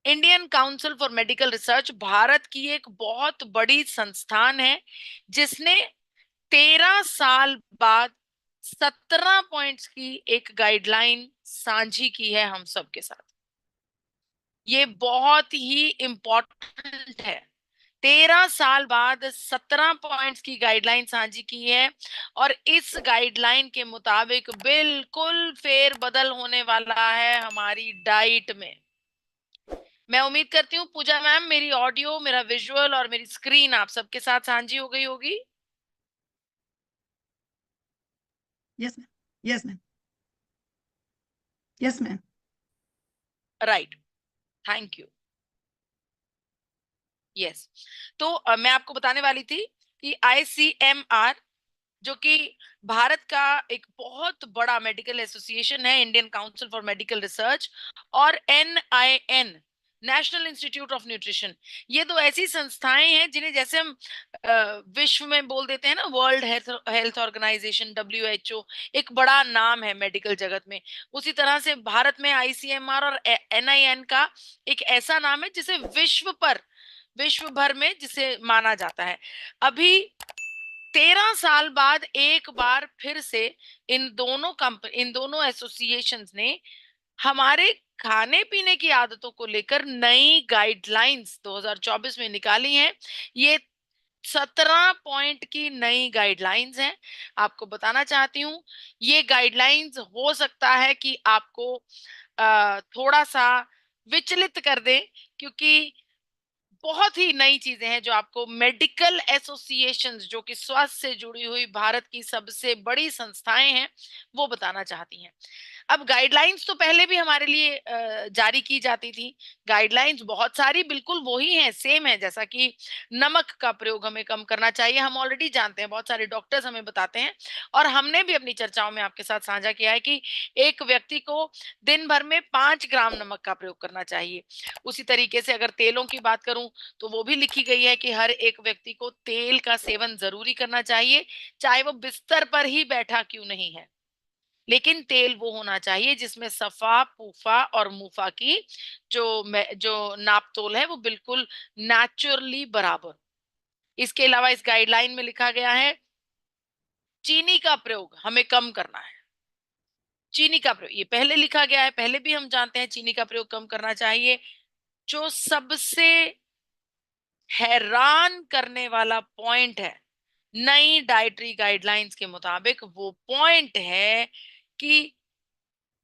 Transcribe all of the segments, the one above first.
Indian council for medical research Bharat की एक बहुत बड़ी संस्थान है जिसने 13 साल बाद 17 पॉइंट्स की एक गाइडलाइन साझी की है हम सबके साथ। ये बहुत ही इंपॉर्टेंट है। 13 साल बाद 17 पॉइंट्स की गाइडलाइन साझी की है और इस गाइडलाइन के मुताबिक बिल्कुल फेर बदल होने वाला है हमारी डाइट में। मैं उम्मीद करती हूँ पूजा मैम मेरी ऑडियो, मेरा विजुअल और मेरी स्क्रीन आप सबके साथ साझी हो गई होगी। Yes ma'am, yes ma'am, yes ma'am. Right, thank you. Yes, तो मैं आपको बताने वाली थी कि ICMR, जो कि भारत का एक बहुत बड़ा मेडिकल एसोसिएशन है, Indian council for medical research, और NIN, national institute of nutrition, ये दो ऐसी संस्थाएं हैं जिन्हें जैसे हम विश्व में बोल देते हैं ना, वर्ल्ड हेल्थ ऑर्गेनाइजेशन WHO, एक बड़ा नाम है मेडिकल जगत में, उसी तरह से भारत में ICMR और NIN का एक ऐसा नाम है जिसे विश्व भर में जिसे माना जाता है। अभी 13 साल बाद एक बार फिर से इन दोनों एसोसिएशंस ने हमारे खाने पीने की आदतों को लेकर नई गाइडलाइंस 2024 में निकाली हैं। ये 17 पॉइंट की नई गाइडलाइंस हैं। आपको बताना चाहती हूँ, ये गाइडलाइंस हो सकता है कि आपको थोड़ा सा विचलित कर दें, क्योंकि बहुत ही नई चीजें हैं जो आपको मेडिकल एसोसिएशंस, जो कि स्वास्थ्य से जुड़ी हुई भारत की सबसे बड़ी संस्थाएं हैं, वो बताना चाहती हैं। अब गाइडलाइंस तो पहले भी हमारे लिए जारी की जाती थी। गाइडलाइंस बहुत सारी बिल्कुल वही हैं, सेम है, जैसा कि नमक का प्रयोग हमें कम करना चाहिए, हम ऑलरेडी जानते हैं, बहुत सारे डॉक्टर्स हमें बताते हैं, और हमने भी अपनी चर्चाओं में आपके साथ साझा किया है कि एक व्यक्ति को दिन भर में 5 ग्राम नमक का प्रयोग करना चाहिए। उसी तरीके से अगर तेलों की बात करूं तो वो भी लिखी गई है कि हर एक व्यक्ति को तेल का सेवन जरूरी करना चाहिए, चाहे वो बिस्तर पर ही बैठा क्यों नहीं है, लेकिन तेल वो होना चाहिए जिसमें सफा, पूफा और मुफा की जो नापतोल है वो बिल्कुल नेचुरली बराबर। इसके अलावा इस गाइडलाइन में लिखा गया है चीनी का प्रयोग हमें कम करना है। चीनी का प्रयोग ये पहले लिखा गया है, पहले भी हम जानते हैं चीनी का प्रयोग कम करना चाहिए। जो सबसे हैरान करने वाला पॉइंट है नई डाइटरी गाइडलाइंस के मुताबिक, वो पॉइंट है कि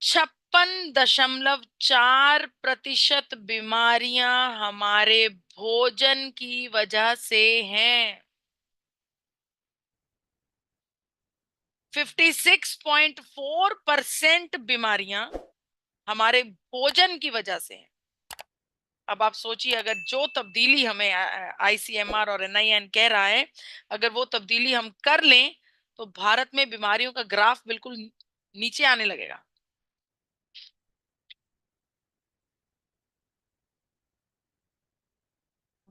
56.4% बीमारियां हमारे भोजन की वजह से हैं। 56.4% बीमारियां हमारे भोजन की वजह से हैं। अब आप सोचिए, अगर जो तब्दीली हमें ICMR और NIN कह रहा है, अगर वो तब्दीली हम कर लें तो भारत में बीमारियों का ग्राफ बिल्कुल नीचे आने लगेगा।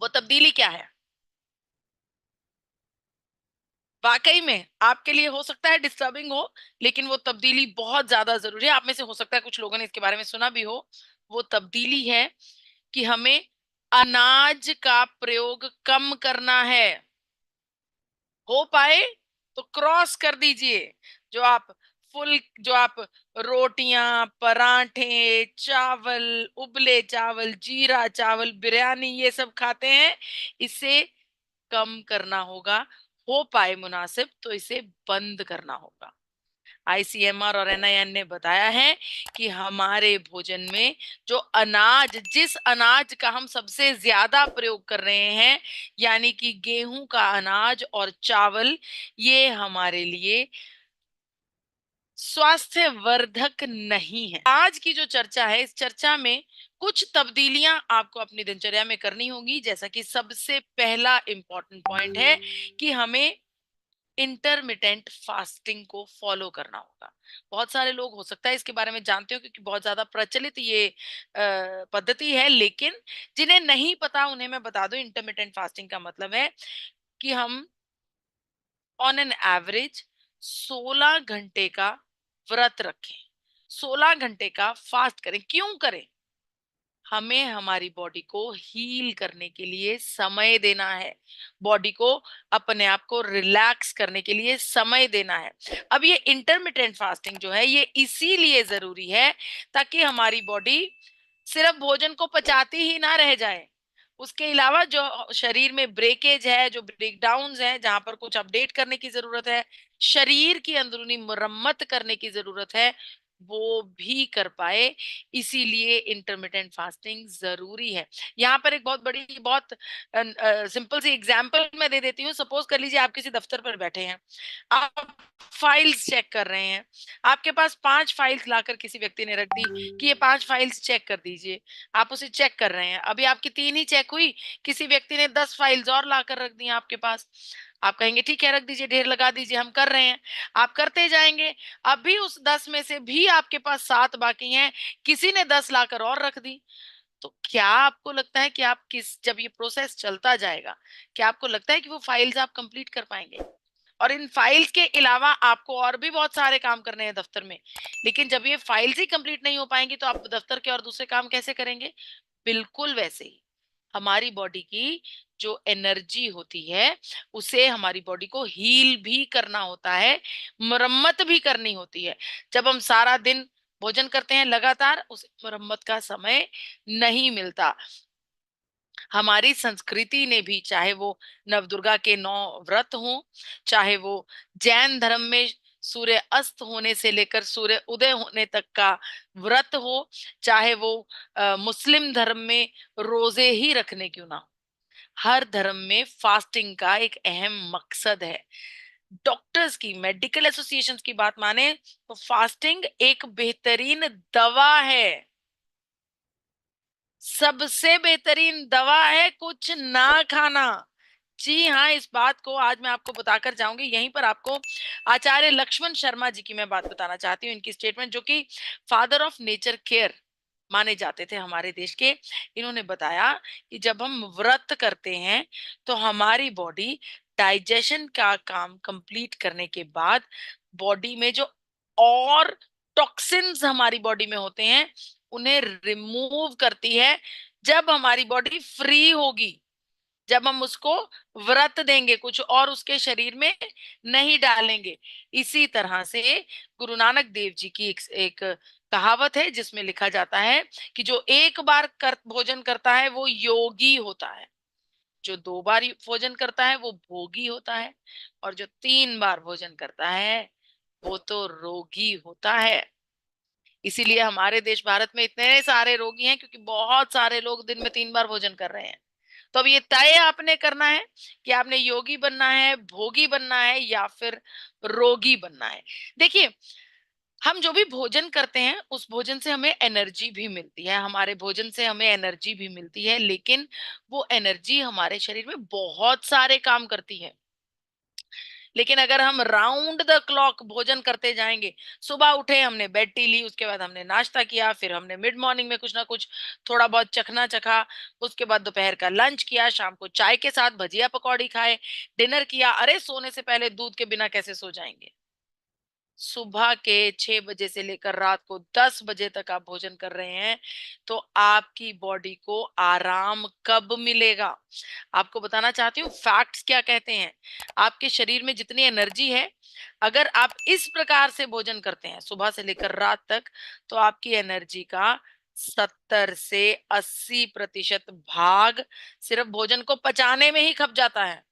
वो तब्दीली क्या है? वाकई में आपके लिए हो सकता है डिस्टर्बिंग हो, लेकिन वो तब्दीली बहुत ज्यादा जरूरी है। आप में से हो सकता है कुछ लोगों ने इसके बारे में सुना भी हो। वो तब्दीली है कि हमें अनाज का प्रयोग कम करना है। हो पाए तो क्रॉस कर दीजिए। जो आप जो आप रोटियां, पराठे, चावल, उबले चावल, जीरा चावल, बिरयानी, ये सब खाते हैं, इसे कम करना होगा। हो पाए मुनासिब तो इसे बंद करना होगा। ICMR और NIN ने बताया है कि हमारे भोजन में जिस अनाज का हम सबसे ज्यादा प्रयोग कर रहे हैं, यानी कि गेहूं का अनाज और चावल, ये हमारे लिए स्वास्थ्यवर्धक नहीं है। आज की जो चर्चा है, इस चर्चा में कुछ तब्दीलियां आपको अपनी दिनचर्या में करनी होगी। जैसा कि सबसे पहला इंपॉर्टेंट पॉइंट है कि हमें इंटरमिटेंट फास्टिंग को फॉलो करना होगा। बहुत सारे लोग हो सकता है इसके बारे में जानते हो, क्योंकि बहुत ज्यादा प्रचलित ये पद्धति है, लेकिन जिन्हें नहीं पता उन्हें मैं बता दूं, इंटरमिटेंट फास्टिंग का मतलब है कि हम ऑन एन एवरेज 16 घंटे का व्रत रखें, 16 घंटे का फास्ट करें। क्यों करें? हमें हमारी बॉडी को हील करने के लिए समय देना है, बॉडी को अपने आप को रिलैक्स करने के लिए समय देना है। अब ये इंटरमिटेंट फास्टिंग जो है ये इसीलिए जरूरी है ताकि हमारी बॉडी सिर्फ भोजन को पचाती ही ना रह जाए, उसके अलावा जो शरीर में ब्रेकेज है, जो ब्रेकडाउन्स है, जहां पर कुछ अपडेट करने की जरूरत है, शरीर की अंदरूनी मरम्मत करने की जरूरत है, वो भी कर पाए। इसीलिए इंटरमिटेंट फास्टिंग जरूरी है। यहाँ पर एक बहुत बड़ी, बहुत सिंपल सी एग्जांपल मैं दे देती हूँ। सपोज कर लीजिए आप किसी दफ्तर पर बैठे हैं, आप फाइल्स चेक कर रहे हैं, आपके पास 5 फाइल्स लाकर किसी व्यक्ति ने रख दी कि ये 5 फाइल्स चेक कर दीजिए। आप उसे चेक कर रहे हैं, अभी आपकी 3 ही चेक हुई, किसी व्यक्ति ने 10 फाइल्स और लाकर रख दी आपके पास। आप कहेंगे ठीक है, रख दीजिए, ढेर लगा दीजिए, हम कर रहे हैं। आप करते जाएंगे, अभी उस 10 में से भी आपके पास 7 बाकी हैं, किसी ने 10 लाकर और रख दी। तो क्या आपको लगता है कि आप जब ये प्रोसेस चलता जाएगा, क्या आपको लगता है कि वो फाइल्स आप कंप्लीट कर पाएंगे? और इन फाइल्स के अलावा आपको और भी बहुत सारे काम करने हैं दफ्तर में, लेकिन जब ये फाइल्स ही कंप्लीट नहीं हो पाएंगी तो आप दफ्तर के और दूसरे काम कैसे करेंगे? बिल्कुल वैसे ही हमारी बॉडी की जो एनर्जी होती है उसे हमारी बॉडी को हील भी करना होता है, मरम्मत भी करनी होती है। जब हम सारा दिन भोजन करते हैं लगातार, उसे मरम्मत का समय नहीं मिलता। हमारी संस्कृति ने भी, चाहे वो नवदुर्गा के 9 व्रत हों, चाहे वो जैन धर्म में सूर्य अस्त होने से लेकर सूर्य उदय होने तक का व्रत हो, चाहे वो मुस्लिम धर्म में रोजे ही रखने क्यों ना हो, हर धर्म में फास्टिंग का एक अहम मकसद है। डॉक्टर्स की, मेडिकल एसोसिएशंस की बात माने तो फास्टिंग एक बेहतरीन दवा है, सबसे बेहतरीन दवा है कुछ ना खाना। जी हाँ, इस बात को आज मैं आपको बताकर जाऊंगी। यहीं पर आपको आचार्य लक्ष्मण शर्मा जी की मैं बात बताना चाहती हूँ, इनकी स्टेटमेंट, जो कि फादर ऑफ नेचर केयर माने जाते थे हमारे देश के। इन्होंने बताया कि जब हम व्रत करते हैं तो हमारी बॉडी डाइजेशन का काम कंप्लीट करने के बाद बॉडी में जो और टॉक्सिन्स हमारी बॉडी में होते हैं उन्हें रिमूव करती है। जब हमारी बॉडी फ्री होगी, जब हम उसको व्रत देंगे, कुछ और उसके शरीर में नहीं डालेंगे। इसी तरह से गुरु नानक देव जी की एक कहावत है जिसमें लिखा जाता है कि जो एक बार भोजन करता है वो योगी होता है, जो 2 बार भोजन करता है वो भोगी होता है, और जो 3 बार भोजन करता है वो तो रोगी होता है। इसीलिए हमारे देश भारत में इतने सारे रोगी हैं, क्योंकि बहुत सारे लोग दिन में 3 बार भोजन कर रहे हैं। तो अब ये तय आपने करना है कि आपने योगी बनना है, भोगी बनना है, या फिर रोगी बनना है। देखिए, हम जो भी भोजन करते हैं उस भोजन से हमें एनर्जी भी मिलती है, हमारे भोजन से हमें एनर्जी भी मिलती है, लेकिन वो एनर्जी हमारे शरीर में बहुत सारे काम करती है। लेकिन अगर हम राउंड द क्लॉक भोजन करते जाएंगे, सुबह उठे हमने बेड टी ली, उसके बाद हमने नाश्ता किया, फिर हमने मिड मॉर्निंग में कुछ ना कुछ थोड़ा बहुत चखना चखा, उसके बाद दोपहर का लंच किया, शाम को चाय के साथ भजिया पकौड़ी खाए, डिनर किया, अरे सोने से पहले दूध के बिना कैसे सो जाएंगे? सुबह के 6 बजे से लेकर रात को 10 बजे तक आप भोजन कर रहे हैं, तो आपकी बॉडी को आराम कब मिलेगा? आपको बताना चाहती हूँ फैक्ट्स क्या कहते हैं। आपके शरीर में जितनी एनर्जी है, अगर आप इस प्रकार से भोजन करते हैं सुबह से लेकर रात तक, तो आपकी एनर्जी का 70 से 80% भाग सिर्फ भोजन को पचाने में ही खप जाता है,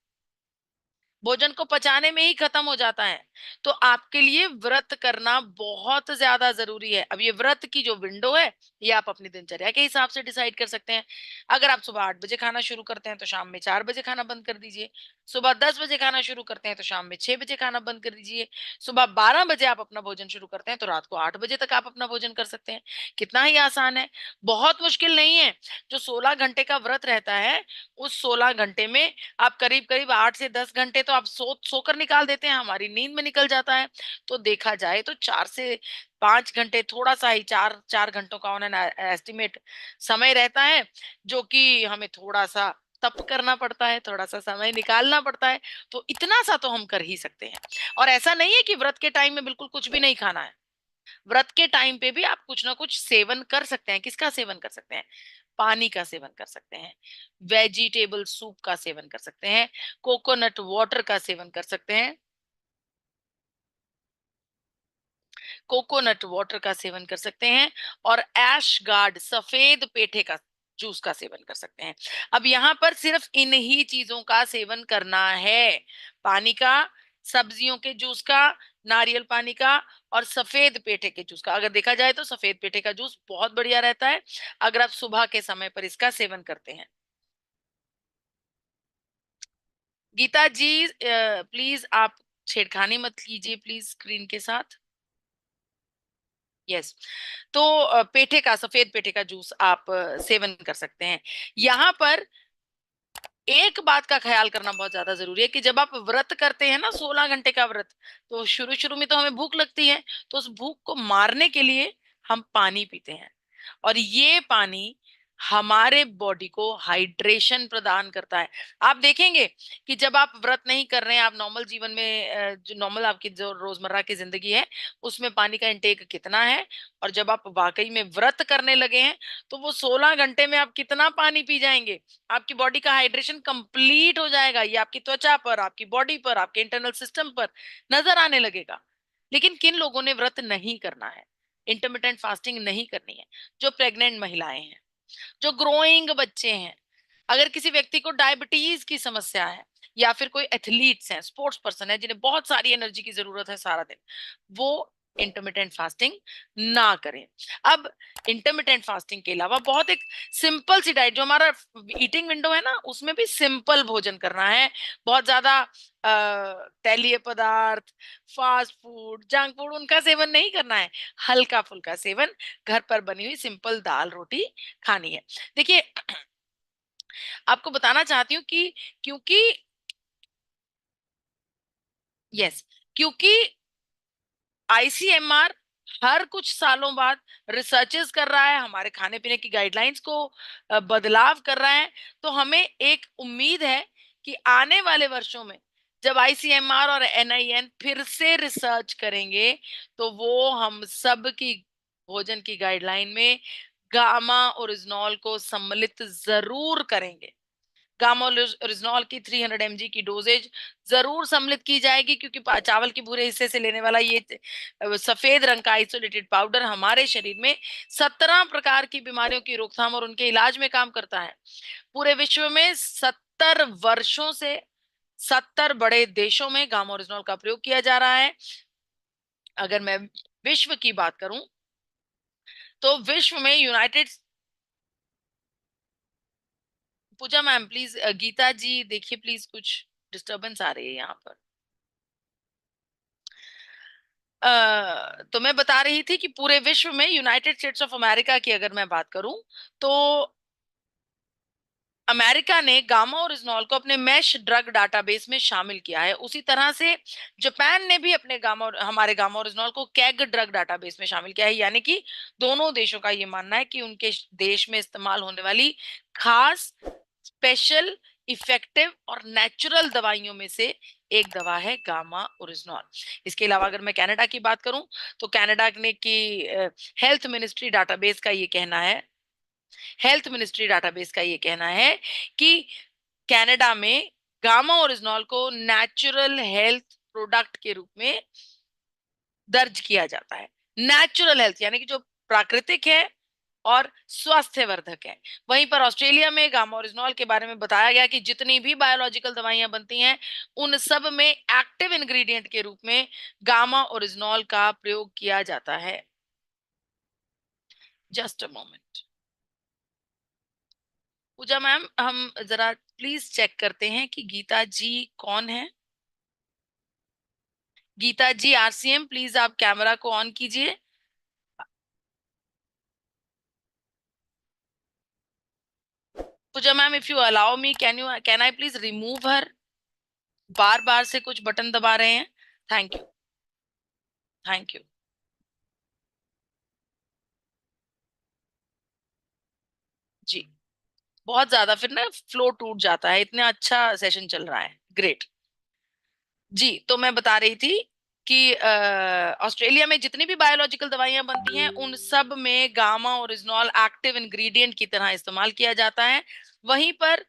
भोजन को पचाने में ही खत्म हो जाता है। तो आपके लिए व्रत करना बहुत ज्यादा जरूरी है। अब ये व्रत की जो विंडो है ये आप अपनी दिनचर्या के हिसाब से डिसाइड कर सकते हैं। अगर आप सुबह 8 बजे खाना शुरू करते हैं तो शाम में 4 बजे खाना बंद कर दीजिए। सुबह 10 बजे खाना शुरू करते हैं तो शाम में 6 बजे खाना बंद कर दीजिए। सुबह 12 बजे आप अपना भोजन शुरू करते हैं तो रात को 8 बजे तक आप अपना भोजन कर सकते हैं। कितना ही आसान है, बहुत मुश्किल नहीं है। जो 16 घंटे का व्रत रहता है, उस 16 घंटे में आप करीब करीब 8 से 10 घंटे तो आप सोकर निकाल देते हैं, हमारी नींद में निकल जाता है। तो देखा जाए तो 4 से 5 घंटे, थोड़ा सा ही 4 घंटों का ऑन एन एस्टिमेट समय रहता है, जो कि हमें थोड़ा सा तप करना पड़ता है, थोड़ा सा समय निकालना पड़ता है। तो इतना सा तो हम कर ही सकते हैं। और ऐसा नहीं है कि व्रत के टाइम में बिल्कुल कुछ भी नहीं खाना है। व्रत के टाइम पे भी आप कुछ ना कुछ सेवन कर सकते हैं। किसका सेवन कर सकते हैं? पानी का सेवन कर सकते हैं, वेजिटेबल सूप का सेवन कर सकते हैं, कोकोनट वाटर का सेवन कर सकते हैं, कोकोनट वाटर का सेवन कर सकते हैं, और ऐश गार्ड सफेद पेठे का जूस का सेवन कर सकते हैं। अब यहाँ पर सिर्फ इन ही चीजों का सेवन करना है, पानी का, सब्जियों के जूस का, नारियल पानी का, और सफेद पेठे के जूस का। अगर देखा जाए तो सफेद पेठे का जूस बहुत बढ़िया रहता है अगर आप सुबह के समय पर इसका सेवन करते हैं। गीता जी प्लीज आप छेड़खानी मत कीजिए प्लीज स्क्रीन के साथ। यस। तो पेठे का, सफेद पेठे का जूस आप सेवन कर सकते हैं। यहाँ पर एक बात का ख्याल करना बहुत ज्यादा जरूरी है कि जब आप व्रत करते हैं ना, 16 घंटे का व्रत, तो शुरू शुरू में तो हमें भूख लगती है, तो उस भूख को मारने के लिए हम पानी पीते हैं, और ये पानी हमारे बॉडी को हाइड्रेशन प्रदान करता है। आप देखेंगे कि जब आप व्रत नहीं कर रहे हैं, आप नॉर्मल जीवन में जो नॉर्मल आपकी जो रोजमर्रा की जिंदगी है उसमें पानी का इंटेक कितना है, और जब आप वाकई में व्रत करने लगे हैं तो वो 16 घंटे में आप कितना पानी पी जाएंगे, आपकी बॉडी का हाइड्रेशन कंप्लीट हो जाएगा। ये आपकी त्वचा पर, आपकी बॉडी पर, आपके इंटरनल सिस्टम पर नजर आने लगेगा। लेकिन किन लोगों ने व्रत नहीं करना है, इंटरमिटेंट फास्टिंग नहीं करनी है? जो प्रेग्नेंट महिलाएं हैं, जो ग्रोइंग बच्चे हैं, अगर किसी व्यक्ति को डायबिटीज की समस्या है, या फिर कोई एथलीट्स हैं, स्पोर्ट्स पर्सन है जिन्हें बहुत सारी एनर्जी की जरूरत है सारा दिन, वो इंटरमिटेंट फास्टिंग ना करें। अब इंटरमिटेंट फास्टिंग के अलावा बहुत एक सिंपल सी डाइट, जो हमारा ईटिंग विंडो है ना, उसमें भी सिंपल भोजन करना है। बहुत ज्यादा तैलीय पदार्थ, फास्ट फूड, जंक फूड, उनका सेवन नहीं करना है। हल्का फुल्का सेवन, घर पर बनी हुई सिंपल दाल रोटी खानी है। देखिए, आपको बताना चाहती हूँ कि क्योंकि यस, क्योंकि आईसीएमआर हर कुछ सालों बाद रिसर्चेस कर रहा है, हमारे खाने पीने की गाइडलाइंस को बदलाव कर रहा है, तो हमें एक उम्मीद है कि आने वाले वर्षों में जब आईसीएमआर और एनआईएन फिर से रिसर्च करेंगे, तो वो हम सब की भोजन की गाइडलाइन में गामा ओरिजिनॉल को सम्मिलित जरूर करेंगे। गामा ओरिजिनॉल की 300 mg की डोजेज जरूर सम्मिलित की जाएगी, क्योंकि चावल के भूरे हिस्से से लेने वाला ये सफेद रंग का आइसोलेटेड पाउडर हमारे शरीर में 17 प्रकार की बीमारियों की रोकथाम और उनके इलाज में काम करता है। पूरे विश्व में 70 वर्षों से 70 बड़े देशों में गामा ओरिजिनॉल का प्रयोग किया जा रहा है। अगर मैं विश्व की बात करूं, तो विश्व में united, Pooja ma'am please, Geeta ji देखिए प्लीज, कुछ डिस्टरबेंस आ रही है यहाँ पर। तो मैं बता रही थी कि पूरे विश्व में यूनाइटेड स्टेट्स ऑफ अमेरिका की अगर मैं बात करूं, तो अमेरिका ने गामा ओरिजिनॉल को अपने मैश ड्रग डाटाबेस में शामिल किया है। उसी तरह से जापान ने भी अपने हमारे गामा ओरिजिनॉल को कैग ड्रग डाटाबेस में शामिल किया है। यानी कि दोनों देशों का ये मानना है कि उनके देश में इस्तेमाल होने वाली खास, स्पेशल, इफेक्टिव और नेचुरल दवाइयों में से एक दवा है गामा ओरिजिनॉल। इसके अलावा अगर मैं कनाडा की बात करूं, तो कनाडा ने की हेल्थ मिनिस्ट्री डाटाबेस का ये कहना है, हेल्थ मिनिस्ट्री डाटाबेस का ये कहना है कि कनाडा में गामा ओरिजिनॉल को नेचुरल हेल्थ प्रोडक्ट के रूप में दर्ज किया जाता है। नेचुरल हेल्थ यानी कि जो प्राकृतिक है और स्वास्थ्यवर्धक है। वहीं पर ऑस्ट्रेलिया में गामा ओरिजिनॉल के बारे में बताया गया कि जितनी भी बायोलॉजिकल दवाइयां बनती हैं, उन सब में एक्टिव इंग्रेडिएंट के रूप में गामा ओरिजिनॉल का प्रयोग किया जाता है। Just a moment. Puja ma'am, हम जरा प्लीज चेक करते हैं कि गीता जी कौन है। गीता जी आरसीएम, प्लीज आप कैमरा को ऑन कीजिए। Pooja ma'am, if you allow me, can I please remove her? बार बार से कुछ बटन दबा रहे हैं। Thank you, thank you. जी, बहुत ज्यादा फिर ना फ्लो टूट जाता है, इतना अच्छा सेशन चल रहा है। ग्रेट। जी, तो मैं बता रही थी कि ऑस्ट्रेलिया में जितनी भी बायोलॉजिकल दवाइयां बनती हैं उन सब में गामा ओरिजिनॉल एक्टिव इंग्रेडिएंट की तरह इस्तेमाल किया जाता है। वहीं पर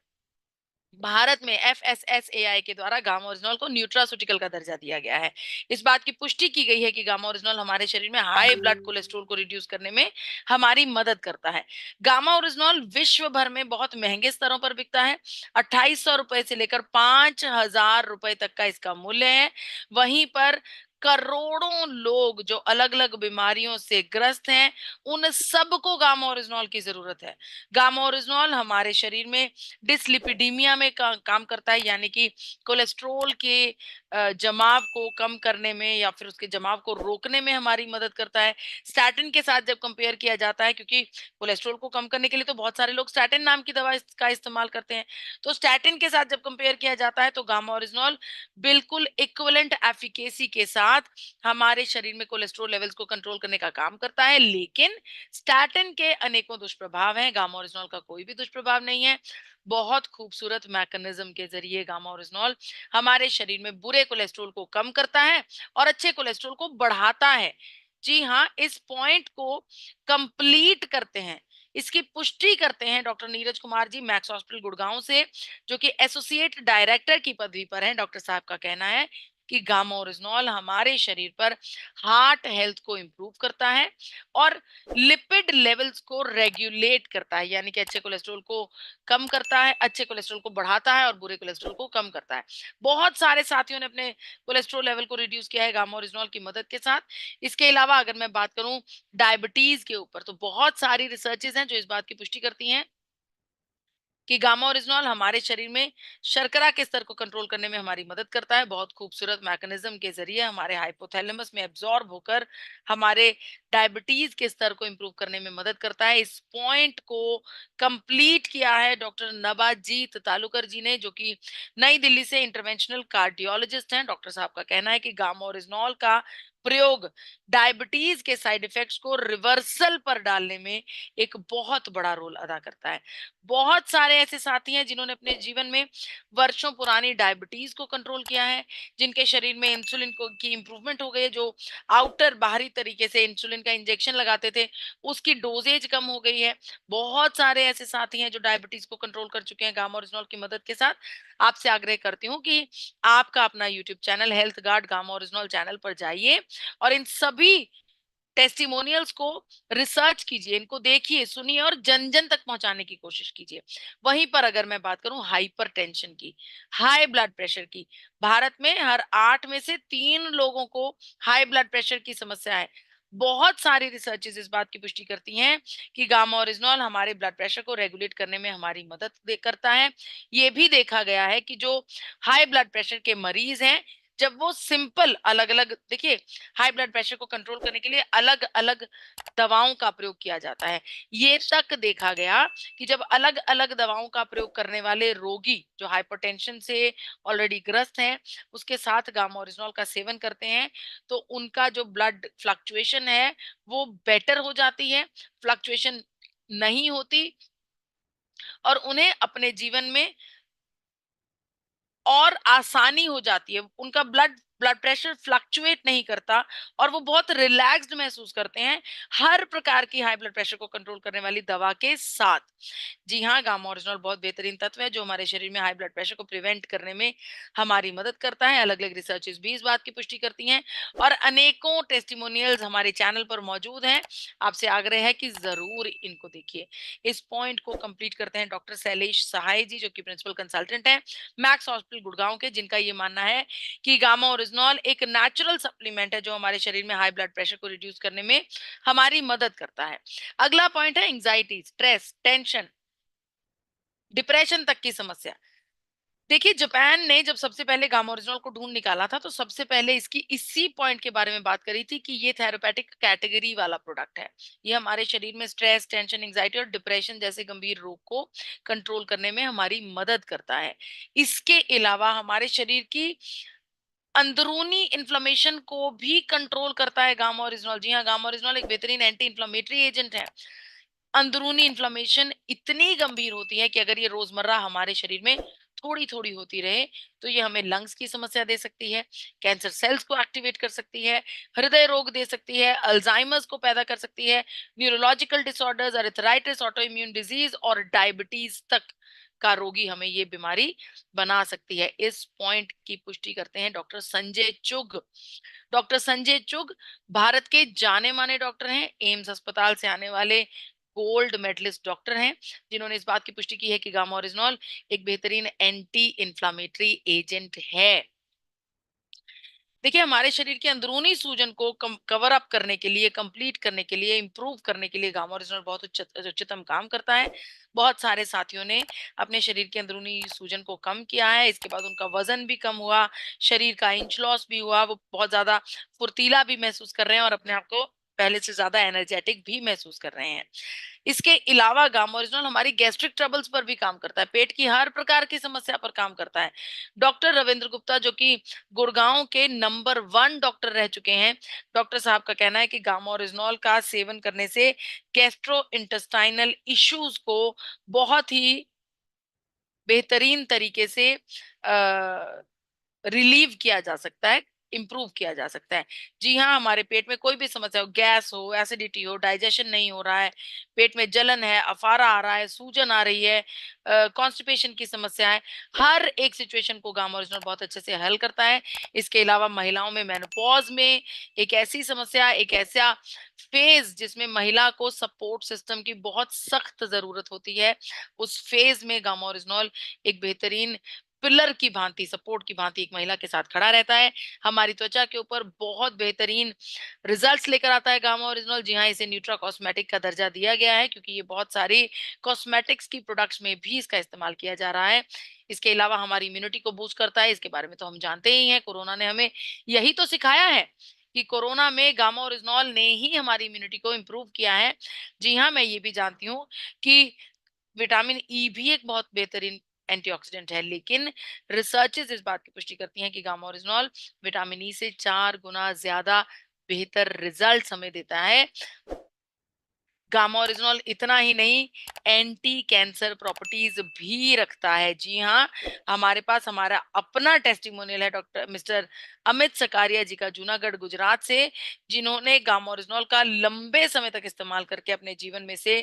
भारत में FSSAI के द्वारा गामा ओरिजिनॉल को न्यूट्रास्यूटिकल का दर्जा दिया गया है। इस बात की पुष्टि की गई है कि गामा ओरिजिनॉल हमारे शरीर में हाई ब्लड कोलेस्ट्रॉल को रिड्यूस करने में हमारी मदद करता है। गामा ओरिजिनॉल विश्व भर में बहुत महंगे स्तरों पर बिकता है। 2800 रुपए से लेकर 5000 रुपए तक का इसका मूल्य है। वहीं पर करोड़ों लोग जो अलग अलग बीमारियों से ग्रस्त हैं, उन सबको गामा ओरिजिनॉल की जरूरत है। गामा ओरिजिनॉल हमारे शरीर में डिसलिपिडीमिया में काम करता है, यानी कि कोलेस्ट्रॉल के जमाव को कम करने में या फिर उसके जमाव को रोकने में हमारी मदद करता है। स्टैटिन के साथ जब कंपेयर किया जाता है, क्योंकि कोलेस्ट्रॉल को कम करने के लिए तो बहुत सारे लोग स्टैटिन नाम की दवा का इस्तेमाल करते हैं, तो स्टैटिन के साथ जब कंपेयर किया जाता है तो गामा ओरिजिनॉल बिल्कुल इक्विवेलेंट एफिकेसी के साथ हमारे शरीर में कोलेस्ट्रॉल लेवल्स को कंट्रोल करने का काम करता है। लेकिन स्टैटिन के अनेकों दुष्प्रभाव हैं, गामा ओरिजिनॉल का कोई भी दुष्प्रभाव नहीं है। बहुत खूबसूरत मैकेनिज्म के जरिए गामा ओरिजिनॉल हमारे शरीर में बुरे कोलेस्ट्रॉल को कम करता है और अच्छे कोलेस्ट्रॉल को बढ़ाता है। जी हाँ, इस पॉइंट को कंप्लीट करते हैं, इसकी पुष्टि करते हैं doctor Neeraj Kumar ji max hospital Gurgaon से, जो कि एसोसिएट डायरेक्टर की पदवी पर हैं। डॉक्टर साहब का कहना है कि गामा ओरिजिनॉल हमारे शरीर पर हार्ट हेल्थ को इंप्रूव करता है और लिपिड लेवल्स को रेगुलेट करता है, यानी कि अच्छे कोलेस्ट्रॉल को कम करता है, अच्छे कोलेस्ट्रॉल को बढ़ाता है और बुरे कोलेस्ट्रॉल को कम करता है। बहुत सारे साथियों ने अपने कोलेस्ट्रॉल लेवल को रिड्यूस किया है गामा ओरिजिनॉल की मदद के साथ। इसके अलावा अगर मैं बात करूं डायबिटीज के ऊपर, तो बहुत सारी रिसर्चेस हैं जो इस बात की पुष्टि करती हैं कि गामा ओरिजिनॉल हमारे शरीर में शर्करा के स्तर को कंट्रोल करने में हमारी मदद करता है। बहुत खूबसूरत मैकेनिज्म के जरिए हमारे हाइपोथैलेमस में एब्जॉर्ब होकर हमारे डायबिटीज के स्तर को इंप्रूव करने में मदद करता है। इस पॉइंट को कंप्लीट किया है डॉक्टर नबाजीत तालुकर जी ने, जो कि नई दिल्ली से इंटरवेंशनल कार्डियोलॉजिस्ट हैं। डॉक्टर साहब का कहना है कि गामा ओरिजिनॉल का प्रयोग डायबिटीज के साइड इफेक्ट्स को रिवर्सल पर डालने में एक बहुत बड़ा रोल अदा करता है। बहुत सारे ऐसे साथी हैं जिन्होंने अपने जीवन में वर्षों पुरानी डायबिटीज को कंट्रोल किया है, जिनके शरीर में इंसुलिन को की इंप्रूवमेंट हो गई है। जो आउटर बाहरी तरीके से इंसुलिन का इंजेक्शन लगाते थे, उसकी डोजेज कम हो गई है। बहुत सारे ऐसे साथी हैं जो डायबिटीज को कंट्रोल कर चुके हैं गामा ओरिजिनॉल की मदद के साथ। आपसे आग्रह करती हूँ कि आपका अपना YouTube channel health guard gamma oryzanol channel पर जाइए और इन सभी टेस्टिमोनियल्स को रिसर्च कीजिए, इनको देखिए, सुनिए और जन जन तक पहुंचाने की कोशिश कीजिए। वहीं पर अगर मैं बात करूं हाइपरटेंशन की, हाई ब्लड प्रेशर की, भारत में हर 8 में से 3 लोगों को हाई ब्लड प्रेशर की समस्या है। बहुत सारी रिसर्चेस इस बात की पुष्टि करती हैं कि गामा ओरिजिनॉल हमारे ब्लड प्रेशर को रेगुलेट करने में हमारी मदद करता है। ये भी देखा गया है कि जो हाई ब्लड प्रेशर के मरीज हैं, जब वो सिंपल अलग अलग, देखिए, हाई ब्लड प्रेशर को कंट्रोल करने के लिए अलग अलग दवाओं का प्रयोग किया जाता है। ये तक देखा गया कि जब अलग अलग दवाओं का प्रयोग करने वाले रोगी जो हाइपरटेंशन से ऑलरेडी ग्रस्त हैं, उसके साथ गामा ओरिजिनॉल का सेवन करते हैं, तो उनका जो ब्लड फ्लक्चुएशन है वो बेटर हो जाती है, फ्लक्चुएशन नहीं होती और उन्हें अपने जीवन में और आसानी हो जाती है। उनका ब्लड ब्लड प्रेशर फ्लक्चुएट नहीं करता और वो बहुत रिलैक्स्ड महसूस करते हैं हर प्रकार की हाई ब्लड प्रेशर को कंट्रोल करने वाली दवा के साथ। जी हाँ, गामा ओरिजिनॉल बहुत बेहतरीन तत्व है जो हमारे शरीर में हाई ब्लड प्रेशर को प्रिवेंट करने में हमारी मदद करता है। अलग अलग रिसर्चेस भी इस बात की पुष्टि करती हैं और अनेकों टेस्टिमोनियल्स हमारे चैनल पर मौजूद हैं। आपसे आग्रह है कि जरूर इनको देखिए। इस पॉइंट को कंप्लीट करते हैं डॉक्टर शैलेश सहाय जी, जो कि प्रिंसिपल कंसल्टेंट है मैक्स हॉस्पिटल गुड़गांव के, जिनका ये मानना है कि गामा ओरिजिनॉल एक नेचुरल सप्लीमेंट है जो हमारे शरीर में हाई ब्लड प्रेशर को रिड्यूस करने में हमारी मदद करता है। अगला पॉइंट है एंजाइटी, स्ट्रेस, टेंशन, डिप्रेशन तक की समस्या। देखिए, जापान ने जब सबसे पहले गामा ओरिजिनॉल को ढूंढ निकाला था, तो सबसे पहले इसकी इसी पॉइंट के बारे में बात करी थी कि ये थेरेपेटिक कैटेगरी वाला प्रोडक्ट है। ये हमारे शरीर में स्ट्रेस, टेंशन, एंजाइटी और डिप्रेशन जैसे गंभीर रोग को कंट्रोल करने में हमारी मदद करता है। इसके अलावा हमारे शरीर की अंदरूनी इन्फ्लेमेशन को भी कंट्रोल करता है गामा ओरिजिनॉल। जी हाँ, गामा ओरिजिनॉल एक बेहतरीन एंटी इन्फ्लेमेटरी एजेंट है। अंदरूनी इन्फ्लेमेशन इतनी गंभीर होती है कि अगर ये रोजमर्रा हमारे शरीर में थोड़ी थोड़ी होती रहे तो ये हमें लंग्स की समस्या दे सकती है, कैंसर सेल्स को एक्टिवेट कर सकती है, हृदय रोग दे सकती है, अल्जाइमर्स को पैदा कर सकती है, neurological disorders, arthritis, auto immune disease और डायबिटीज तक का रोगी हमें ये बीमारी बना सकती है। इस पॉइंट की पुष्टि करते हैं डॉक्टर संजय चुग। डॉक्टर संजय चुग भारत के जाने माने डॉक्टर हैं, एम्स अस्पताल से आने वाले गोल्ड मेडलिस्ट डॉक्टर हैं, जिन्होंने इस बात की पुष्टि की है कि गामा ओरिजिनॉल एक बेहतरीन एंटी इंफ्लामेटरी एजेंट है। देखिए, हमारे शरीर के अंदरूनी सूजन को कवर अप करने के लिए, कंप्लीट करने के लिए, इंप्रूव करने के लिए गामा ओरिजिनल बहुत उच्चतम काम करता है। बहुत सारे साथियों ने अपने शरीर के अंदरूनी सूजन को कम किया है, इसके बाद उनका वजन भी कम हुआ, शरीर का इंच लॉस भी हुआ, वो बहुत ज्यादा फुर्तीला भी महसूस कर रहे हैं और अपने आप को पहले से ज्यादा एनर्जेटिक भी महसूस कर रहे हैं। इसके अलावा गामा ओरिजिनल हमारी गैस्ट्रिक ट्रबल्स पर भी काम करता है, पेट की हर प्रकार की समस्या पर काम करता है। डॉक्टर रविंद्र गुप्ता, जो कि गुड़गांव के नंबर 1 डॉक्टर रह चुके हैं, डॉक्टर साहब का कहना है कि गामा ओरिजिनॉल का सेवन करने से गैस्ट्रो इंटेस्टाइनल इश्यूज को बहुत ही बेहतरीन तरीके से रिलीव किया जा सकता है, इंप्रूव किया जा सकता है। जी हाँ, हमारे पेट में कोई भी समस्या हो, गैस हो, एसिडिटी हो, डाइजेशन नहीं हो रहा है, पेट में जलन है, अफारा आ रहा है, सूजन आ रही है, कॉन्स्टिपेशन की समस्या है, हर एक सिचुएशन को गामा ओरिजिनल बहुत अच्छे से हल करता है। इसके अलावा महिलाओं में मेनोपॉज में एक ऐसी समस्या, एक ऐसा फेज जिसमें महिला को सपोर्ट सिस्टम की बहुत सख्त जरूरत होती है, उस फेज में गामा ओरिजिनल एक बेहतरीन पिलर की भांति, सपोर्ट की भांति एक महिला के साथ खड़ा रहता है। हमारी त्वचा के ऊपर बहुत बेहतरीन रिजल्ट्स लेकर आता है गामा ओरिजिनल। जी हाँ, इसे न्यूट्रा कॉस्मेटिक का दर्जा दिया गया है क्योंकि ये बहुत सारी कॉस्मेटिक्स की प्रोडक्ट्स में भी इसका इस्तेमाल किया जा रहा है। इसके अलावा हमारी इम्यूनिटी को बूस्ट करता है, इसके बारे में तो हम जानते ही हैं, कोरोना ने हमें यही तो सिखाया है कि कोरोना में गामा ओरिजिनल ने ही हमारी इम्यूनिटी को इम्प्रूव किया है। जी हाँ, मैं ये भी जानती हूँ कि विटामिन ई भी एक बहुत बेहतरीन एंटीऑक्सीडेंट है, लेकिन रिसर्चेस इस बात की पुष्टि करती हैं कि गामा ओरिजिनॉल विटामिन ई से 4 गुना ज्यादा बेहतर रिजल्ट हमें देता है। गामा ओरिजिनॉल इतना ही नहीं, एंटी कैंसर प्रॉपर्टीज भी रखता है। जी हाँ, हमारे पास हमारा अपना टेस्टिमोनियल है डॉक्टर मिस्टर अमित सकारिया जी का, जूनागढ़ गुजरात से, जिन्होंने गामा ओरिजिनॉल का लंबे समय तक इस्तेमाल करके अपने जीवन में से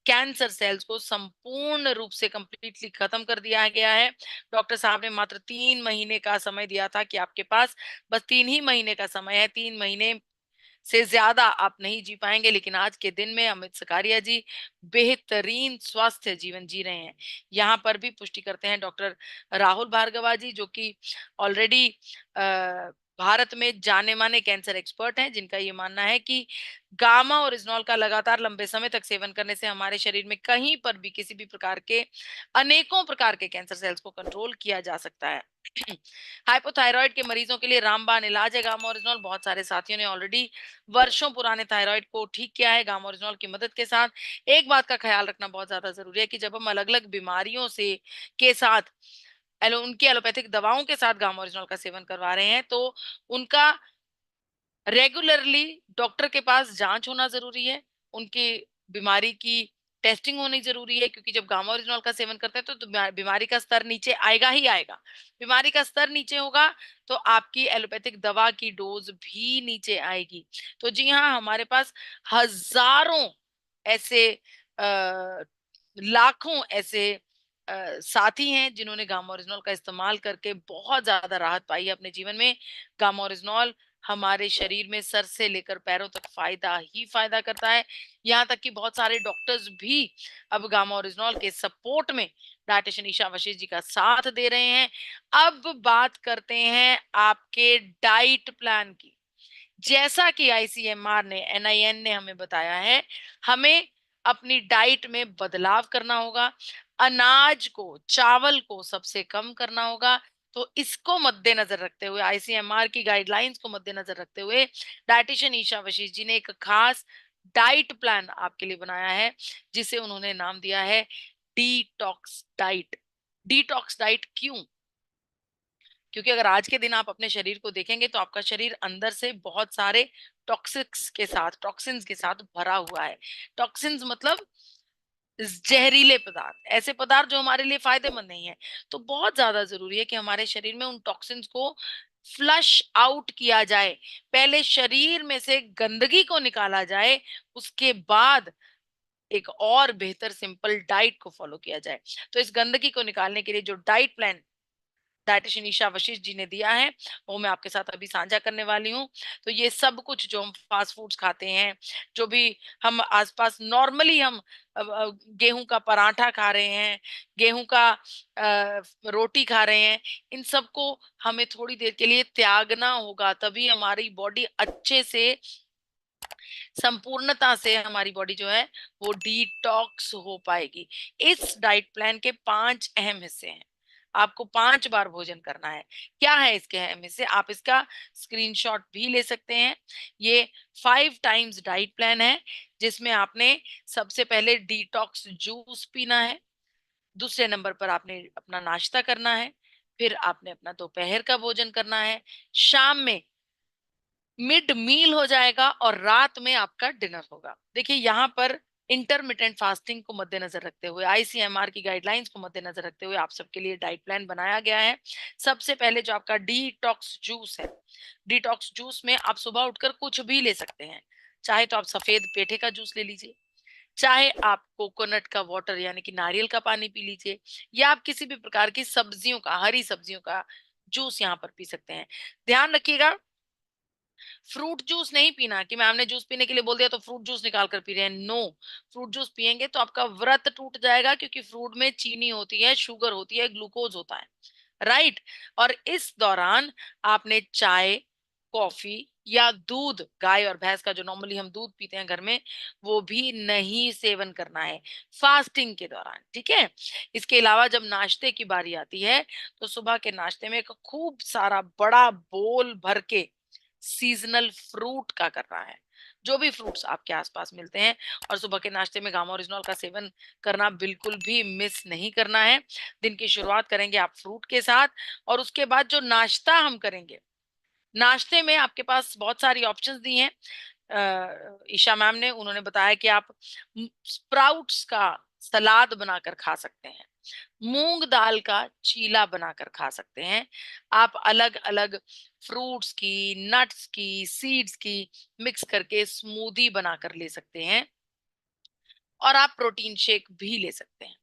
कैंसर सेल्स को संपूर्ण रूप से कंप्लीटली खत्म कर दिया गया है। डॉक्टर साहब ने मात्र 3 महीने का समय दिया था कि आपके पास बस 3 ही महीने का समय है, 3 महीने से ज्यादा आप नहीं जी पाएंगे, लेकिन आज के दिन में अमित सकारिया जी बेहतरीन स्वास्थ्य जीवन जी रहे हैं। यहाँ पर भी पुष्टि करते हैं डॉक्टर राहुल भार्गवा जी, जो कि ऑलरेडी भारत में जाने माने कैंसर एक्सपर्ट हैं, जिनका ये मानना है कि गामा ओरिजिनॉल का लगातार लंबे समय तक सेवन करने से हमारे शरीर में कहीं पर भी किसी भी प्रकार के अनेकों प्रकार के कैंसर सेल्स को कंट्रोल किया जा सकता है। हाइपोथायराइड के मरीजों के लिए रामबाण इलाज है गामा ओरिजिनॉल। बहुत सारे साथियों ने ऑलरेडी वर्षों पुराने थायराइड को ठीक किया है गामा ओरिजिनॉल की मदद के साथ। एक बात का ख्याल रखना बहुत ज्यादा जरूरी है कि जब हम अलग अलग बीमारियों से के साथ उनकी एलोपैथिक दवाओं के साथ गामा ओरिजिनॉल का सेवन करवा रहे हैं, तो उनका रेगुलरली डॉक्टर के पास जांच होना जरूरी है, उनकी बीमारी की टेस्टिंग होनी जरूरी है, क्योंकि जब गामा ओरिजिनॉल का सेवन करते हैं तो बीमारी का स्तर नीचे आएगा ही आएगा। बीमारी का स्तर नीचे होगा तो आपकी एलोपैथिक दवा की डोज भी नीचे आएगी। तो जी हाँ, हमारे पास हजारों ऐसे लाखों ऐसे साथी हैं जिन्होंने गामा ओरिजिनॉल का इस्तेमाल करके बहुत ज्यादा राहत पाई है अपने जीवन में। गामा ओरिजिनॉल हमारे शरीर में सर से लेकर पैरों तक फायदा ही फायदा करता है। यहाँ तक कि बहुत सारे डॉक्टर्स भी अब गामा ओरिजिनॉल के सपोर्ट में डायटिशियन ईशा वशिष्ठ जी का साथ दे रहे हैं। अब बात करते हैं आपके डाइट प्लान की। जैसा कि आईसीएमआर ने, एनआईएन ने हमें बताया है, हमें अपनी डाइट में बदलाव करना होगा, अनाज को, चावल को सबसे कम करना होगा। तो इसको मद्देनजर रखते हुए, आईसीएमआर की गाइडलाइंस को मद्देनजर रखते हुए, डाइटिशियन ईशा वशिष्ठ जी ने एक खास डाइट प्लान आपके लिए बनाया है, जिसे उन्होंने नाम दिया है डिटॉक्स डाइट। डिटॉक्स डाइट क्यों? क्योंकि अगर आज के दिन आप अपने शरीर को देखेंगे तो आपका शरीर अंदर से बहुत सारे टॉक्सिक्स के साथ, टॉक्सिन्स के साथ भरा हुआ है। टॉक्सिन्स मतलब जहरीले पदार्थ, ऐसे पदार्थ जो हमारे लिए फायदेमंद नहीं है। तो बहुत ज्यादा जरूरी है कि हमारे शरीर में उन टॉक्सिन्स को फ्लश आउट किया जाए। पहले शरीर में से गंदगी को निकाला जाए, उसके बाद एक और बेहतर सिंपल डाइट को फॉलो किया जाए। तो इस गंदगी को निकालने के लिए जो diet plan dietitian Isha Vashishtha ji ने दिया है, वो मैं आपके साथ अभी साझा करने वाली हूँ। तो ये सब कुछ जो हम फास्ट फूड्स खाते हैं, जो भी हम आसपास नॉर्मली हम गेहूं का पराठा खा रहे हैं, गेहूं का रोटी खा रहे हैं, इन सबको हमें थोड़ी देर के लिए त्यागना होगा, तभी हमारी बॉडी अच्छे से, संपूर्णता से हमारी बॉडी जो है वो डिटॉक्स हो पाएगी। इस डाइट प्लान के 5 अहम हिस्से हैं। आपको 5 बार भोजन करना है। क्या है इसके अहम हिस्से? आप इसका स्क्रीनशॉट भी ले सकते हैं। ये 5 टाइम्स डाइट प्लान है, जिसमें आपने सबसे पहले डिटॉक्स जूस पीना है, दूसरे नंबर पर आपने अपना नाश्ता करना है, फिर आपने अपना दोपहर का भोजन करना है, शाम में मिड मील हो जाएगा और रात में आपका डिनर होगा। देखिए यहाँ पर इंटरमिटेंट फास्टिंग को मद्देनजर रखते हुए, आईसीएमआर की गाइडलाइंस को मद्देनजर रखते हुए आप सबके लिए डाइट प्लान बनाया गया है। सबसे पहले जो आपका डिटॉक्स जूस है, डिटॉक्स जूस में आप सुबह उठकर कुछ भी ले सकते हैं। चाहे तो आप सफेद पेठे का जूस ले लीजिए, चाहे आप कोकोनट का वाटर यानी कि नारियल का पानी पी लीजिए, या आप किसी भी प्रकार की सब्जियों का, हरी सब्जियों का जूस यहाँ पर पी सकते हैं। ध्यान रखिएगा, फ्रूट जूस नहीं पीना कि मैम ने जूस पीने के लिए बोल दिया तो फ्रूट जूस निकाल कर पी रहे हैं। नो, फ्रूट जूस पिएंगे तो आपका व्रत टूट जाएगा, क्योंकि फ्रूट में चीनी होती है, शुगर होती है, ग्लूकोज होता है, राइट। और इस दौरान आपने चाय, कॉफी या दूध, गाय और भैंस का जो नॉर्मली हम दूध पीते हैं घर में, वो भी नहीं सेवन करना है फास्टिंग के दौरान, ठीक है। इसके अलावा जब नाश्ते की बारी आती है, तो सुबह के नाश्ते में एक खूब सारा बड़ा बोल भर के सीजनल फ्रूट का करना है। जो भी फ्रूट्स आपके आसपास मिलते हैं, और सुबह के नाश्ते में गामा ओरिजिनल का सेवन करना बिल्कुल भी मिस नहीं करना है। दिन की शुरुआत करेंगे आप फ्रूट के साथ, और उसके बाद जो नाश्ता हम करेंगे, नाश्ते में आपके पास बहुत सारी ऑप्शंस दी हैं। ईशा मैम ने, उन्होंने बताया कि आप स्प्राउट्स का सलाद बनाकर खा सकते हैं, मूंग दाल का चीला बनाकर खा सकते हैं, आप अलग अलग फ्रूट्स की, नट्स की, सीड्स की मिक्स करके स्मूदी बनाकर ले सकते हैं, और आप प्रोटीन शेक भी ले सकते हैं।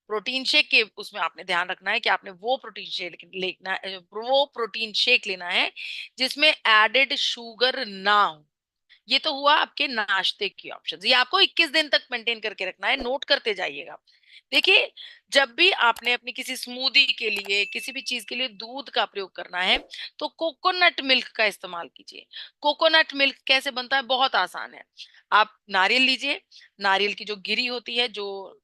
प्रोटीन शेक के उसमें आपने ध्यान रखना है कि आपने वो प्रोटीन शेक लेना, वो प्रोटीन शेक लेना है जिसमें एडेड शुगर ना हो। ये तो हुआ आपके नाश्ते की ऑप्शंस, ये आपको 21 दिन तक मेंटेन करके रखना है, नोट करते जाइएगा। देखिए, जब भी आपने अपनी किसी स्मूदी के लिए, किसी भी चीज के लिए दूध का प्रयोग करना है, तो कोकोनट मिल्क का इस्तेमाल कीजिए। कोकोनट मिल्क कैसे बनता है? बहुत आसान है। आप नारियल लीजिए, नारियल की जो गिरी होती है, जो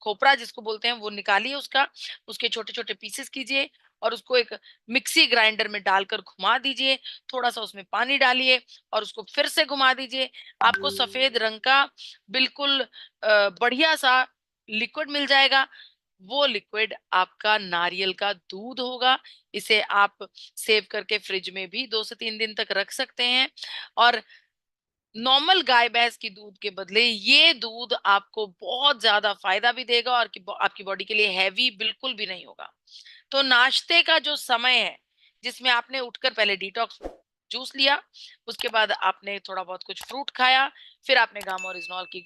खोपरा जिसको बोलते हैं, वो निकालिए उसका, उसके छोटे छोटे पीसेस कीजिए, और उसको एक मिक्सी ग्राइंडर में डालकर घुमा दीजिए। थोड़ा सा उसमें पानी डालिए और उसको फिर से घुमा दीजिए। आपको सफेद रंग का बिल्कुल बढ़िया सा लिक्विड मिल जाएगा। वो लिक्विड आपका नारियल का दूध होगा। इसे आप सेव करके फ्रिज में भी 2 से 3 दिन तक रख सकते हैं, और नॉर्मल गाय भैंस की दूध के बदले ये दूध आपको बहुत ज्यादा फायदा भी देगा, और आपकी बॉडी के लिए हैवी बिल्कुल भी नहीं होगा। तो नाश्ते का जो समय है, जिसमें आपने उठकर पहले डिटॉक्स जूस लिया, उसके बाद आपने थोड़ा बहुत कुछ फ्रूट खाया, फिर आपने गामा ओरिजिनॉल की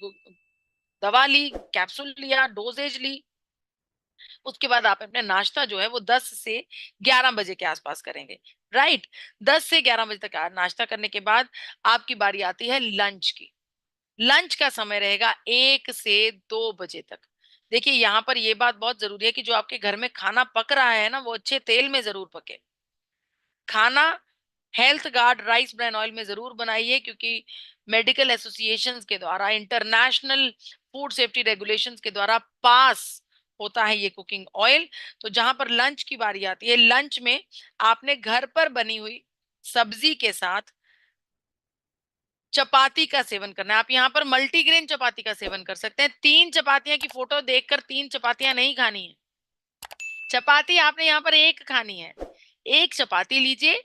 दवा ली, कैप्सूल लिया, डोजेज ली, उसके बाद आप अपने नाश्ता जो है वो 10 से 11 बजे के आसपास करेंगे, राइट। 10 से 11 बजे तक नाश्ता करने के बाद आपकी बारी आती है लंच की। लंच का समय रहेगा 1 से 2 बजे तक। देखिए, यहाँ पर ये बात बहुत जरूरी है कि जो आपके घर में खाना पक रहा है ना, वो अच्छे तेल में जरूर पके। खाना health guard rice bran oil में जरूर बनाइए, क्योंकि मेडिकल एसोसिएशंस के द्वारा, इंटरनेशनल फूड सेफ्टी रेगुलेशंस के द्वारा पास होता है ये कुकिंग ऑयल। तो जहां पर लंच की बारी आती है, लंच में आपने घर पर बनी हुई सब्जी के साथ चपाती का सेवन करना है। आप यहाँ पर मल्टीग्रेन चपाती का सेवन कर सकते हैं। 3 चपातियां की फोटो देखकर 3 चपातियां नहीं खानी है। चपाती आपने यहाँ पर एक खानी है। एक चपाती लीजिए,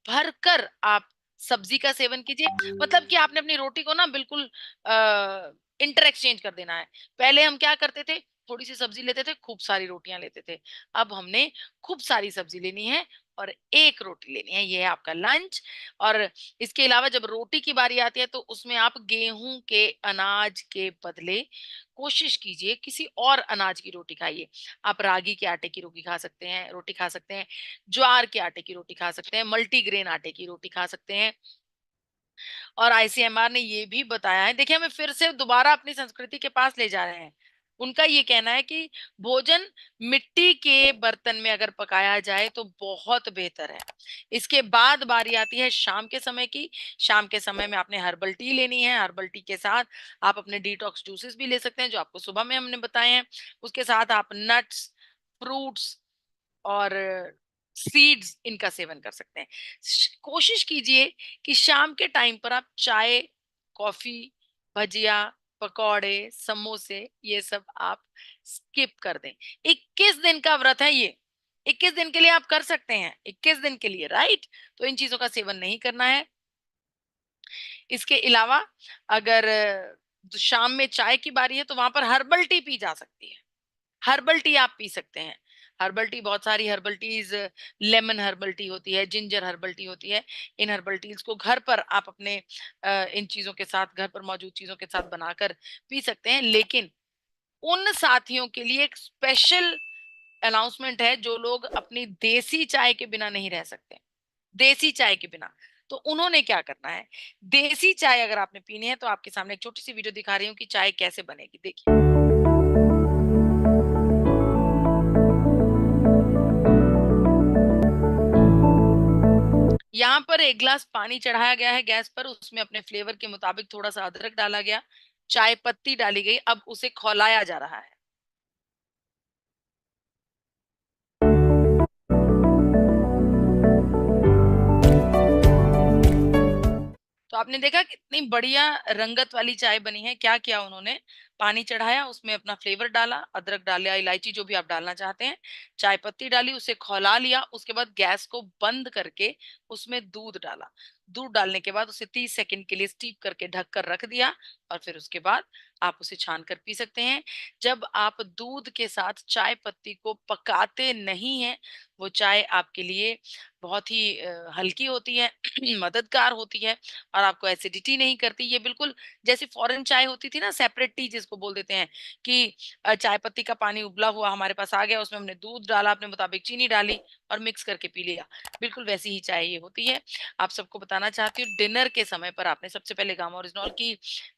भरकर आप सब्जी का सेवन कीजिए। मतलब कि आपने अपनी रोटी को ना बिल्कुल इंटर एक्सचेंज कर देना है। पहले हम क्या करते थे, थोड़ी सी सब्जी लेते थे, खूब सारी रोटियां लेते थे। अब हमने खूब सारी सब्जी लेनी है और एक रोटी लेनी है, ये है आपका लंच। और इसके अलावा जब रोटी की बारी आती है तो उसमें आप गेहूं के अनाज के बदले कोशिश कीजिए किसी और अनाज की रोटी खाइए। आप रागी के आटे की रोटी खा सकते हैं, ज्वार के आटे की रोटी खा सकते हैं, मल्टीग्रेन आटे की रोटी खा सकते हैं। और आईसीएमआर ने ये भी बताया है, देखिए हमें फिर से दोबारा अपनी संस्कृति के पास ले जा रहे हैं। उनका ये कहना है कि भोजन मिट्टी के बर्तन में अगर पकाया जाए तो बहुत बेहतर है। इसके बाद बारी आती है शाम के समय की। शाम के समय में आपने हर्बल टी लेनी है। हर्बल टी के साथ आप अपने डिटॉक्स जूसेस भी ले सकते हैं जो आपको सुबह में हमने बताए हैं। उसके साथ आप नट्स, फ्रूट्स और सीड्स इनका सेवन कर सकते हैं। कोशिश कीजिए कि शाम के टाइम पर आप चाय, कॉफी, भजिया, पकौड़े, समोसे ये सब आप स्किप कर दें। 21 दिन का व्रत है ये। 21 दिन के लिए आप कर सकते हैं, 21 दिन के लिए, राइट? तो इन चीजों का सेवन नहीं करना है। इसके अलावा अगर शाम में चाय की बारी है तो वहां पर हर्बल टी पी जा सकती है। हर्बल टी आप पी सकते हैं। हर्बल टी, बहुत सारी herbal tease, lemon herbal tea होती है, जिंजर हर्बल टी होती है। इन हर्बल टीज को घर पर आप अपने इन चीजों के साथ, घर पर मौजूद चीजों के साथ बनाकर पी सकते हैं। लेकिन उन साथियों के लिए एक स्पेशल अनाउंसमेंट है जो लोग अपनी देसी चाय के बिना नहीं रह सकते। देसी चाय के बिना तो उन्होंने क्या करना है, देसी चाय अगर आपने पीनी है तो आपके सामने एक छोटी सी वीडियो दिखा रही हूँ कि चाय कैसे बनेगी, देखिए। यहाँ पर एक ग्लास पानी चढ़ाया गया है गैस पर, उसमें अपने फ्लेवर के मुताबिक थोड़ा सा अदरक डाला गया, चाय पत्ती डाली गई, अब उसे खौलाया जा रहा है। तो आपने देखा कितनी बढ़िया रंगत वाली चाय बनी है। क्या किया उन्होंने, पानी चढ़ाया, उसमें अपना फ्लेवर डाला, अदरक डाला, इलायची जो भी आप डालना चाहते हैं, चाय पत्ती डाली, उसे खौला लिया, उसके बाद गैस को बंद करके उसमें दूध डाला। दूध डालने के बाद उसे 30 सेकंड के लिए स्टीप करके ढक कर रख दिया और फिर उसके बाद आप उसे छान कर पी सकते हैं। जब आप दूध के साथ चाय पत्ती को पकाते नहीं हैं, वो चाय आपके लिए बहुत ही हल्की होती है, मददगार होती है और आपको एसिडिटी नहीं करती। ये बिल्कुल जैसे फॉरेन चाय होती थी ना, सेपरेट टी जिसको बोल देते हैं, कि चाय पत्ती का पानी उबला हुआ हमारे पास आ गया, उसमें हमने दूध डाला, अपने मुताबिक चीनी डाली और मिक्स करके पी लिया। बिल्कुल वैसी ही चाय ये होती है। आप सबको बताना चाहती हूँ, डिनर के समय पर आपने सबसे पहले गामा ओरिजिनॉल की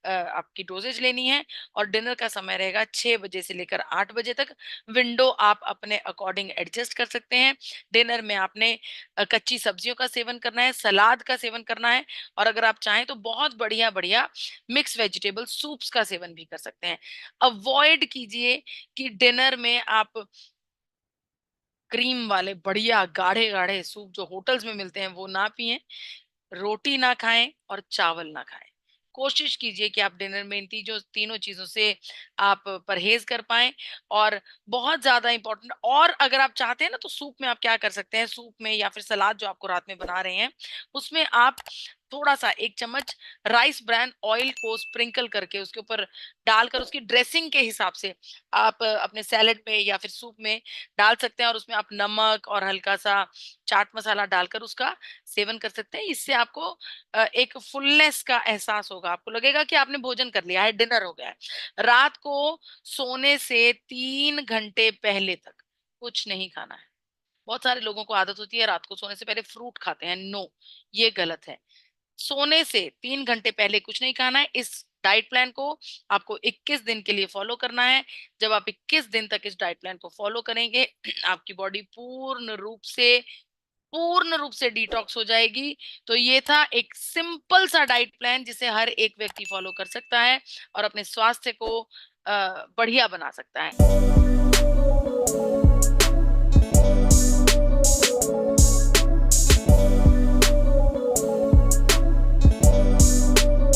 आपकी डोजेज लेनी है और डिनर का समय रहेगा 6 बजे से लेकर 8 बजे तक। विंडो आप अपने अकॉर्डिंग एडजस्ट कर सकते हैं। डिनर में आपने कच्ची सब्जियों का सेवन करना है, सलाद का सेवन करना है और अगर आप चाहें तो बहुत बढ़िया बढ़िया मिक्स वेजिटेबल सूप्स का सेवन भी कर सकते हैं। अवॉइड कीजिए कि डिनर में आप क्रीम वाले बढ़िया गाढ़े गाढ़े सूप जो होटल्स में मिलते हैं वो ना पिएं, रोटी ना खाएं और चावल ना खाएं। कोशिश कीजिए कि आप डिनर में इन तीनों चीजों से आप परहेज कर पाएं। और बहुत ज्यादा इंपॉर्टेंट, और अगर आप चाहते हैं ना तो सूप में आप क्या कर सकते हैं, सूप में या फिर सलाद जो आपको रात में बना रहे हैं उसमें आप थोड़ा सा 1 चम्मच राइस ब्रान ऑयल को स्प्रिंकल करके उसके ऊपर डालकर उसकी ड्रेसिंग के हिसाब से आप अपने सैलेड में या फिर सूप में डाल सकते हैं और उसमें आप नमक और हल्का सा चाट मसाला डालकर उसका सेवन कर सकते हैं। इससे आपको एक फुलनेस का एहसास होगा, आपको लगेगा कि आपने भोजन कर लिया है, डिनर हो गया है। रात को सोने से 3 घंटे पहले तक कुछ नहीं खाना है। बहुत सारे लोगों को आदत होती है रात को सोने से पहले फ्रूट खाते हैं, नो, ये गलत है। सोने से 3 घंटे पहले कुछ नहीं खाना है। इस डाइट प्लान को आपको 21 दिन के लिए फॉलो करना है। जब आप 21 दिन तक इस डाइट प्लान को फॉलो करेंगे आपकी बॉडी पूर्ण रूप से डिटॉक्स हो जाएगी। तो ये था एक सिंपल सा डाइट प्लान जिसे हर एक व्यक्ति फॉलो कर सकता है और अपने स्वास्थ्य को बढ़िया बना सकता है।